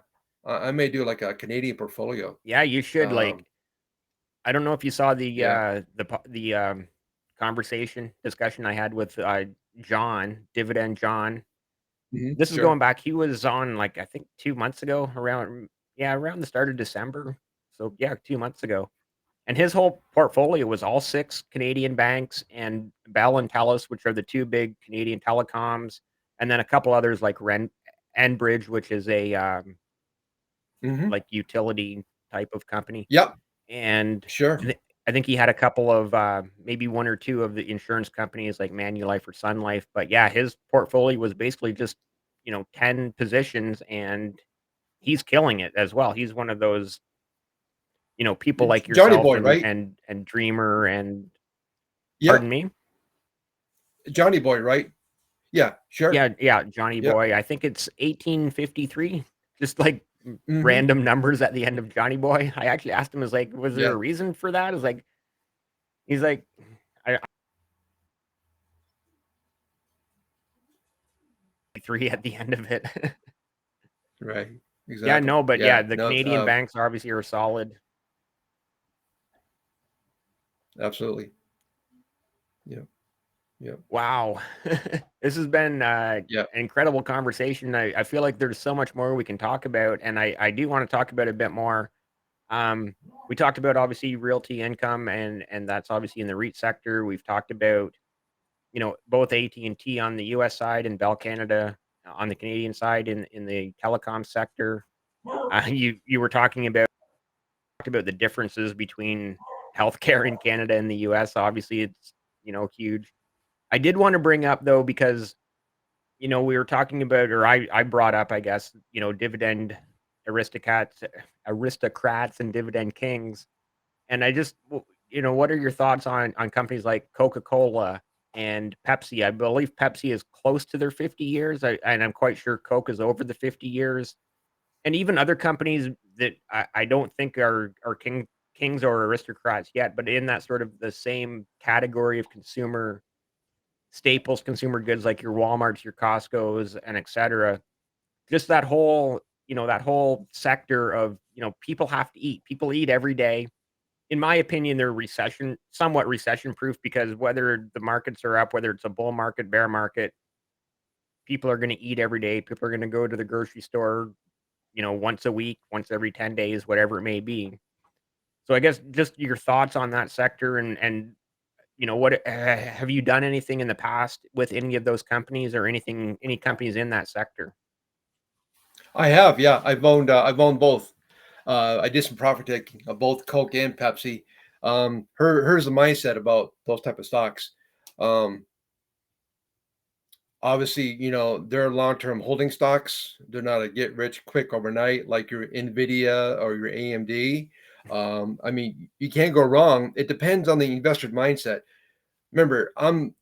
I may do like a Canadian portfolio. Yeah, you should. Um, Like, I don't know if you saw yeah. the conversation discussion I had with John, Dividend John. This is Sure. going back. He was on, like, I think 2 months ago, around, yeah, around the start of December. So yeah, 2 months ago. And his whole portfolio was all six Canadian banks and Bell and Telus, which are the two big Canadian telecoms, and then a couple others like Enbridge, which is a Hmm. like utility type of company. Yep. And Sure. I think he had a couple of, maybe 1 or 2 of the insurance companies like Manulife or Sun Life, but yeah, his portfolio was basically just, 10 positions, and he's killing it as well. He's one of those, people like Johnny yourself Boy, and right? Dreamer and Yeah. pardon me? Johnny Boy, right? Yeah. Sure. Yeah, yeah, Johnny Yep. Boy. I think it's 1853, just like Hmm. random numbers at the end of Johnny Boy. I actually asked him, I was like, "Was there Yeah. a reason for that?" I was like, he's like, I 3 at the end of it. Right. Yeah, Exactly. no, but yeah, Yeah. the No. Canadian banks obviously are solid. Absolutely. Yeah. Yeah. Wow. This has been, Yeah. an incredible conversation. I feel like there's so much more we can talk about, and I do wanna talk about it a bit more. Um, we talked about obviously realty income, and that's obviously in the REIT sector. We've talked about, both AT&T on the US side and Bell Canada on the Canadian side in the telecom sector. You were talking about the differences between healthcare in Canada and the US. Obviously, it's, huge. I did want to bring up though, because, we were talking about, or I brought up, I guess, dividend aristocrats, aristocrats and dividend kings. And I just, what are your thoughts on companies like Coca-Cola and Pepsi? I believe Pepsi is close to their 50 years, and I'm quite sure Coke is over the 50 years. And even other companies that I don't think are kings or aristocrats yet, but in that sort of the same category of consumer staples, consumer goods like your Walmarts, your Costcos, and etcetera. Just that whole sector of, people have to eat. People eat every day. In my opinion, they're somewhat recession proof, because whether the markets are up, whether it's a bull market, bear market, people are going to eat every day. People are going to go to the grocery store, once a week, once every 10 days, whatever it may be. So I guess just your thoughts on that sector, and what have you done anything in the past with any of those companies, or any companies in that sector? I have. Yeah. I've owned both. I did some profit taking of both Coke and Pepsi. Here's the mindset about those type of stocks. Um, Obviously, they're long-term holding stocks. They're not a get rich quick overnight like your Nvidia or your AMD. I mean, you can't go wrong. It depends on the investor's mindset. Remember, I'm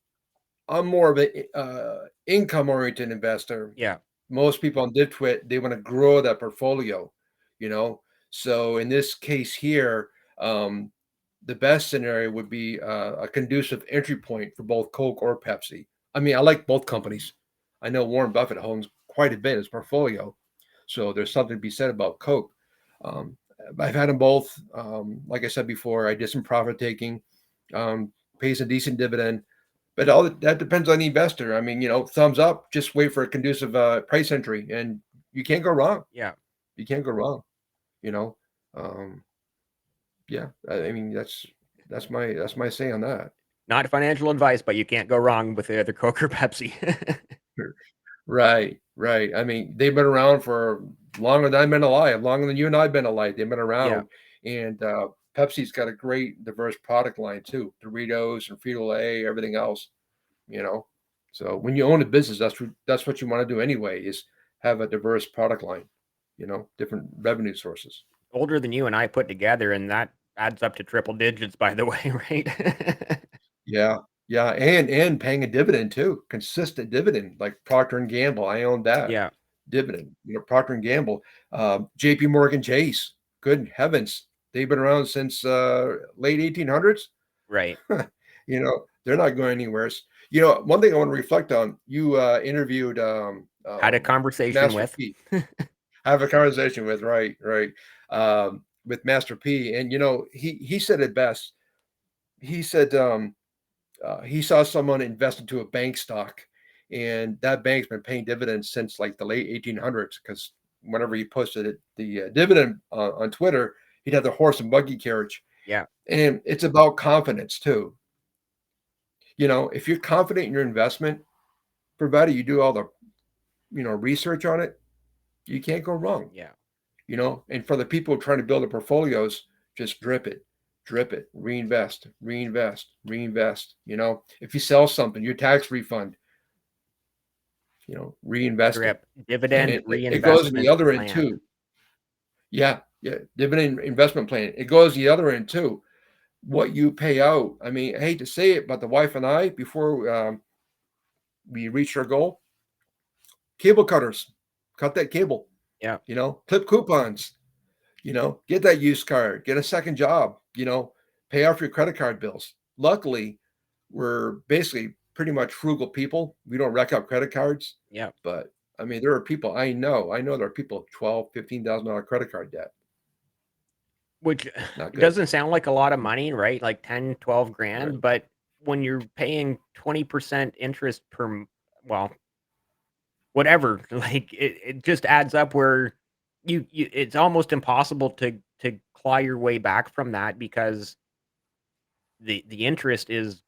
more of a income-oriented investor. Yeah. Most people on DipTwit, they want to grow that portfolio, you know. So in this case here, um, the best scenario would be a conducive entry point for both Coke or Pepsi. I mean, I like both companies. I know Warren Buffett owns quite a bit in his portfolio, so there's something to be said about Coke. Um, I've had them both. Like I said before, I did some profit taking, pays a decent dividend, but all that depends on the investor. I mean, thumbs up, just wait for a conducive price entry, and you can't go wrong. Yeah. You can't go wrong. You know, um, yeah. I mean, that's my say on that. Not financial advice, but you can't go wrong with either Coke or Pepsi. Sure. Right, right. I mean, they've been around for longer than I've been alive, longer than you and I've been alive. They've been Yeah. around, and Pepsi's got a great diverse product line too. Doritos and Frito-Lay, everything else. You know, so when you own a business, that's what you want to do anyway. Is have a diverse product line. Different revenue sources. Older than you and I put together, and that adds up to triple digits, by the way, right? Yeah, yeah, and paying a dividend too, consistent dividend like Procter and Gamble. I own that Yeah. dividend. Procter and Gamble, J.P. Morgan Chase. Good heavens, they've been around since late 1800s. Right. They're not going anywhere. One thing I want to reflect on. You interviewed Had a conversation Master with. P. I have a conversation with right with Master P, and he said it best. He said he saw someone invest into a bank stock, and that bank's been paying dividends since like the late 1800s. Because whenever he posted the dividend on Twitter, he'd have the horse and buggy carriage, Yeah. and it's about confidence too. If you're confident in your investment, provided you do all the research on it, you can't go wrong. Yeah. And for the people trying to build their portfolios, just drip it, reinvest, reinvest, reinvest. If you sell something, your tax refund, reinvest it. Drip. And Dividend it goes in the reinvestment other end plan. too. Yeah, yeah. Dividend investment plan. It goes the other end too. What you pay out. I mean, I hate to say it, but the wife and I, before we reached our goal, cable cutters, cut that cable. Yeah. Clip coupons. Get that used car, get a second job, pay off your credit card bills. Luckily, we're basically pretty much frugal people. We don't rack up credit cards, Yeah. but I mean, there are people I know there are people $12,000, $15,000 credit card debt. Which Not good. doesn't sound like a lot of money, right? Like 10, 12 Right. grand, but when you're paying 20% interest well, whatever, like it just adds up where you it's almost impossible to claw your way back from that because the interest is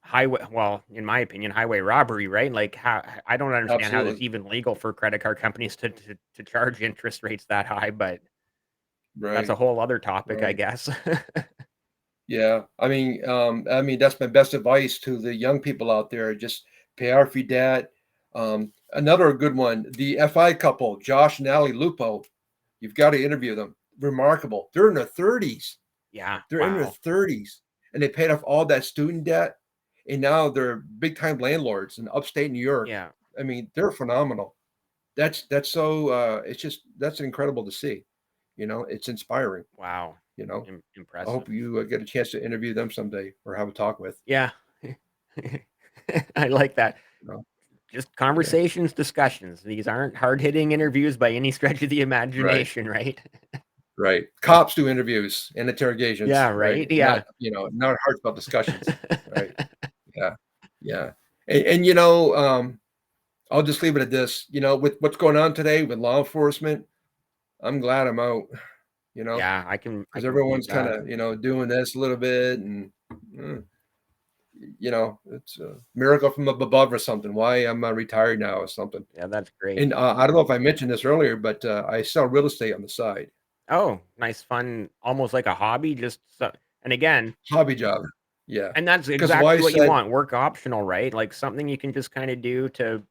highway well, in my opinion, highway robbery, right? Like how I don't understand how it's Absolutely. even legal for credit card companies to charge interest rates that high, but that's a Right. whole other topic, I Right. guess. Yeah. I mean, that's my best advice to the young people out there. Just pay off your debt. Another good one, the FI couple, Josh and Ali Lupo. You've got to interview them. Remarkable. They're in their 30s. Yeah, They're in their wow. 30s, and they paid off all that student debt, and now they're big time landlords in upstate New York. Yeah, I mean, they're phenomenal. That's so it's just that's incredible to see. It's inspiring. wow. You know, I Impressive. hope you get a chance to interview them someday or have a talk with. Yeah. I like that. You know, Just yeah, conversations, discussions. These aren't hard-hitting interviews by any stretch of the right, imagination, right? right. Cops do interviews and interrogations, Yeah, right? right? Not Yeah. not heartfelt discussions, right? Yeah, yeah. And I'll just leave it at this. With what's going on today with law enforcement, I'm glad I'm out, Yeah, I because can believe everyone's kind that. of, doing this a little bit. And, it's a miracle from up above or something. Why I'm retired now or something. Yeah, that's great. And I don't know if I mentioned this earlier, but I sell real estate on the side. Oh, nice, fun, almost like a hobby, just and again, Hobby job. Yeah. and that's Because exactly why what you said, want, work optional, right? Like something you can just kinda do to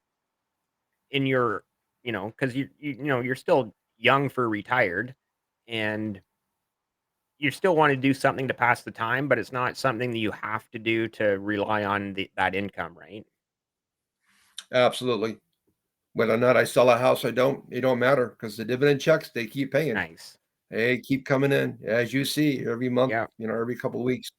in your because you're still young for retired, and you still wanna do something to pass the time, but it's not something that you have to do to rely on that income, right? absolutely. Whether or not I sell a house, I don't, it don't matter because the dividend checks, they keep paying. Nice. Hey, keep coming in as you see every month, Yeah. every couple of weeks,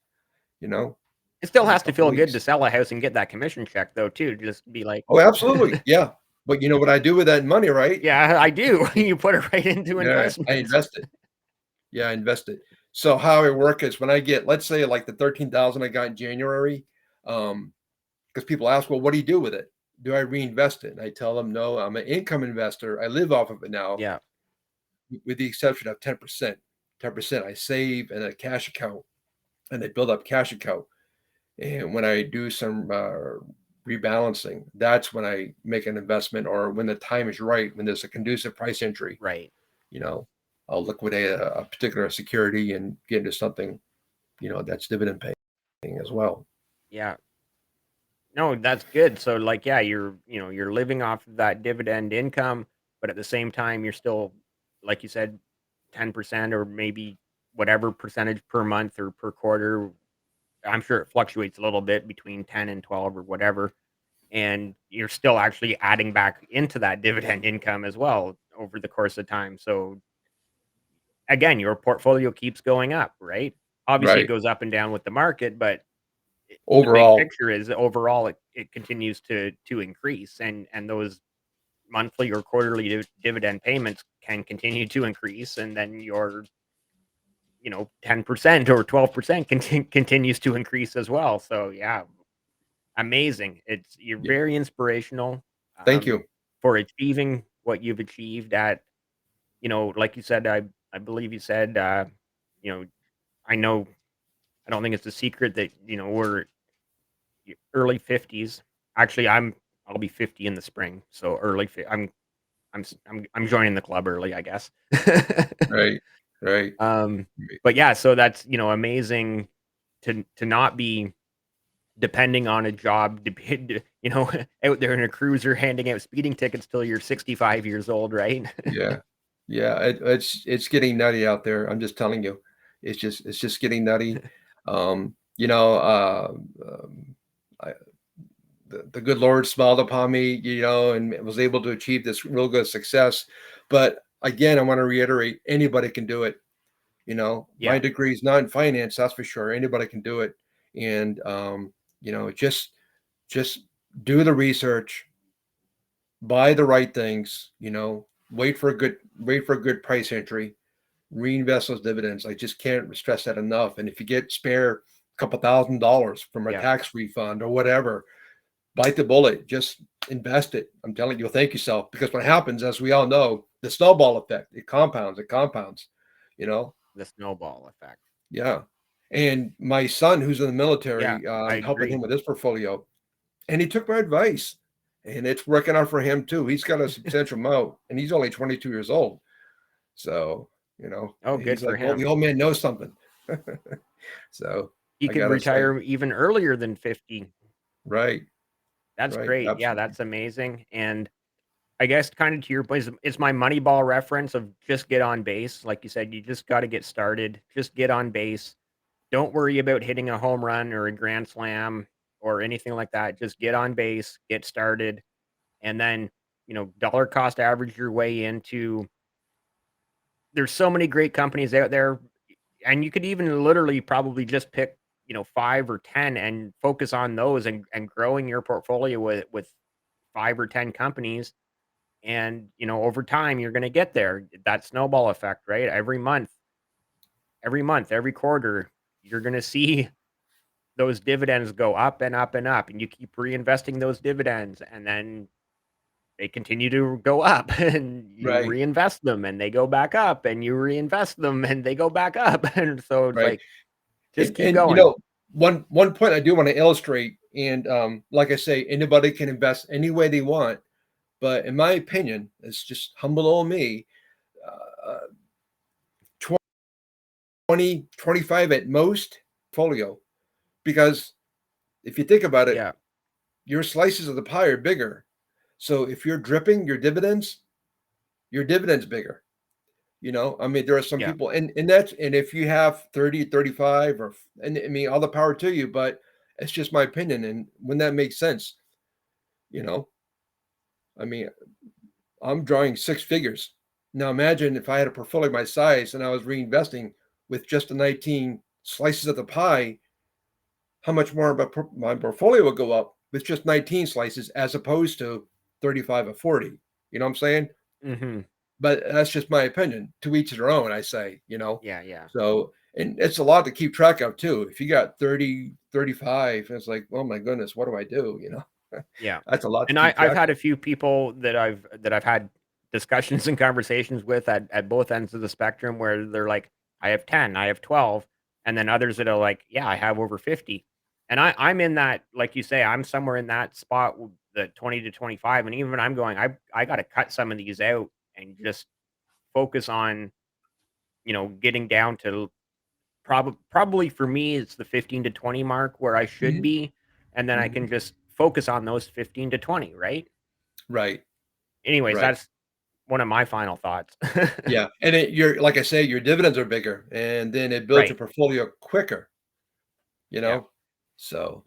you know, It still every has to couple of feel good to weeks. sell a house and get that commission check though too, just be like Oh, absolutely. Yeah. But you know what I do with that money, right? yeah, I do. You put it right into Yeah, I investments. invest it. Yeah, I invest it. So how I work is when I get, let's say like the 13,000 I got in January, because people ask, well, what do you do with it? Do I reinvest it? And I tell them, no, I'm an income investor. I live off of it now, Yeah, with the exception of 10%. 10% I save in a cash account and I build up cash account. And when I do some rebalancing, that's when I make an investment, or when the time is right, when there's a conducive price entry, right. you know, I'll liquidate a particular security and get into something, that's dividend paying as well. Yeah. No, that's good. So like, yeah, you're living off of that dividend income, but at the same time, you're still, like you said, 10% or maybe whatever percentage per month or per quarter. I'm sure it fluctuates a little bit between 10 and 12 or whatever. And you're still actually adding back into that dividend income as well over the course of time. So again, your portfolio keeps going up, right? Obviously, it Right. goes up and down with the market, but the big Overall, picture is overall it continues to increase, and those monthly or quarterly dividend payments can continue to increase, and then your 10% or 12% continues to increase as well. So yeah, amazing. You're yeah. very inspirational Thank um, you. for achieving what you've achieved at like you said. I believe you said you know I know I don't think it's a secret that we're early 50s. Actually, I'll be 50 in the spring, so I'm joining the club early, I guess. Right. Right. Um, Right. but yeah, so that's, amazing to not be depending on a job, out there in a cruiser handing out speeding tickets till you're 65 years old, right? Yeah. Yeah. It's getting nutty out there. I'm just telling you. It's just getting nutty. Um, you know, uh, um, I, the good Lord smiled upon me, and was able to achieve this real good success. But again, I want to reiterate, anybody can do it. My Yeah, degree is not in finance, that's for sure. Anybody can do it. And just do the research, buy the right things, wait for a good price entry, reinvest those dividends. I just can't stress that enough. And if you get spare a couple $1,000 from a yeah, tax refund or whatever, bite the bullet, just invest it. I'm telling you, you'll thank yourself, because what happens, as we all know, the snowball effect, it compounds, you know. the snowball effect. Yeah. And my son, who's in the Yeah, military, I helping him agree. with his portfolio, and he took my advice, and it's working out for him too. He's got a substantial amount, and he's only 22 years old. So, Oh, good he's for like, well, the him. old man knows something. So He I could gotta say, retire even earlier than 50. right, That's right, great. Yeah, absolutely. that's amazing. And I guess kind of to your point, it's my Moneyball reference of just get on base. Like you said, you just got to get started. Just get on base. Don't worry about hitting a home run or a grand slam or anything like that. Just get on base, get started, and then, dollar cost average your way into. There's so many great companies out there, and you could even literally probably just pick, 5 or 10 and focus on those and growing your portfolio with 5 or 10 companies. And, over time, you're gonna get there. That snowball effect, right? Every quarter, you're gonna see those dividends go up and up and up, and you keep reinvesting those dividends, and then they continue to go up, and you Right, reinvest them, and they go back up, and you reinvest them, and they go back up. And so it's right. like, just And keep going. one point I do want to illustrate, and like I say, anybody can invest any way they want. But in my opinion, it's just humble old me. Uh, 20, 25 at most folio, because if you think about it, Yeah, your slices of the pie are bigger. So if you're dripping your dividends bigger. I mean, there are some yeah. people, and if you have 30, 35, and I mean, all the power to you, but it's just my opinion. And when that makes sense, you know, I mean, I'm drawing six figures, Now imagine if I had a portfolio my size and I was reinvesting with just the 19 slices of the pie, how much more of my portfolio would go up with just 19 slices as opposed to 35 or 40. You know what I'm saying? Mhm. But that's just my opinion. To each their own, I say, Yeah, yeah. So, and it's a lot to keep track of too. If you got 30, 35, it's like, oh my goodness, what do I do? Yeah. That's a lot to And keep I've track had of. a few people that I've had discussions and conversations with at both ends of the spectrum where they're like, "I have 10, I have 12," and then others that are like, "Yeah, I have over 50." And I'm in that, like you say, I'm somewhere in that spot, the 20 to 25, and even I'm going, I gotta cut some of these out and just focus on, getting down to probably for me, it's the 15 to 20 mark where I should Mhm, be, and then I mhm. can just focus on those 15 to 20, right? Right, Anyways, right. that's one of my final thoughts. Yeah. And you're, like I say, your dividends are bigger and then it builds your Right. portfolio quicker, you Yeah. know? So,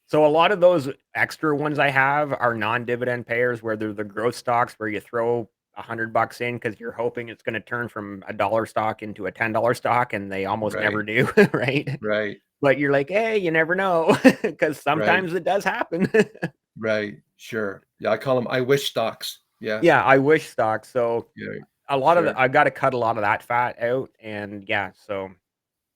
So a lot of those extra ones I have are non-dividend payers where they're the growth stocks where you throw $100 in because you're hoping it's going to turn from a dollar stock into a $10 stock, and they almost right, never do, right? right, But you're like, hey, you never know, because right, sometimes it does happen. right. Sure. Yeah. I call them I wish stocks. Yeah. Yeah, I wish stocks. So Yeah. a lot of Sure. I've got to cut a lot of that fat out, and yeah, so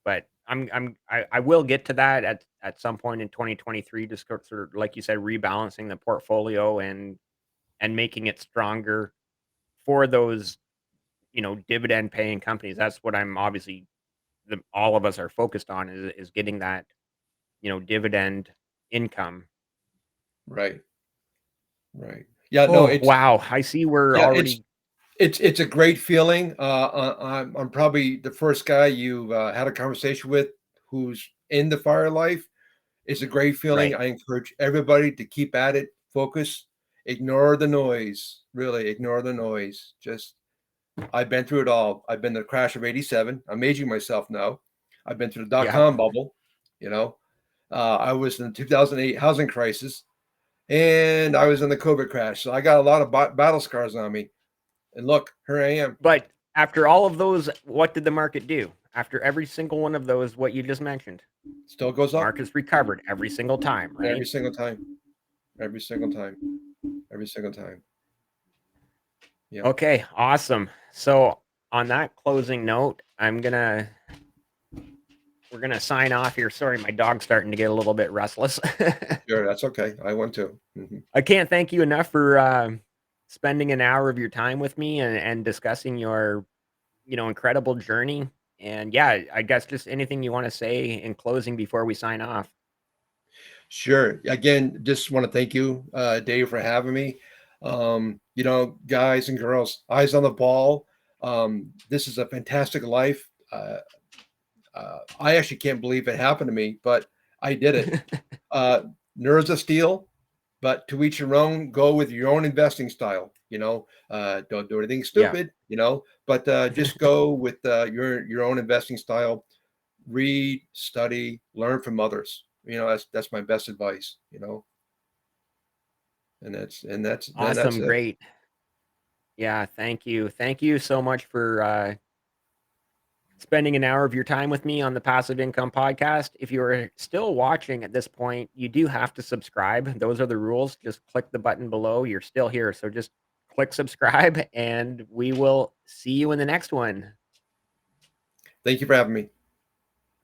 but I will get to that at some point in 2023, just sort of like you said, rebalancing the portfolio and making it stronger for those, dividend paying companies. That's what I'm obviously all of us are focused on is getting that, dividend income. Right. Right. Yeah. No, Oh, wow. I see we're yeah, it's, already it's a great feeling. I'm probably the first guy you had a conversation with who's in the fire life. It's a great feeling. right. I encourage everybody to keep at it, focus, ignore the noise. Really, ignore the noise. Just I've been through it all. I've been to the crash of '87. I'm aging myself now. I've been through the dot Yeah. com bubble. You know, I was in the 2008 housing crisis, and I was in the COVID crash. So I got a lot of battle scars on me. And look, here I am. But after all of those, what did the market do? After every single one of those, what you just mentioned, Still goes up markets recovered every single time, every right? single time. Every single time. Every single time. Yep. Okay, awesome. So on that closing note, we're gonna sign off here. Sorry, my dog's starting to get a little bit restless. Sure. That's okay. I want to. Mhm. I can't thank you enough for spending an hour of your time with me and discussing your, incredible journey. And yeah, I guess just anything you want to say in closing before we sign off. Sure. Again, just want to thank you, Dave, for having me. Guys and girls, eyes on the ball. This is a fantastic life. I actually can't believe it happened to me, but I did it. Uh, Nerves of steel, but to each your own. Go with your own investing style. Don't do anything Yeah. stupid. But just go with your own investing style. Read, study, learn from others. That's my best advice. And that's Awesome, it. great. Yeah, thank you. Thank you so much for spending an hour of your time with me on the Passive Income Podcast. If you're still watching at this point, you do have to subscribe. Those are the rules. Just click the button below. You're still here. So just click subscribe, and we will see you in the next one. Thank you for having me.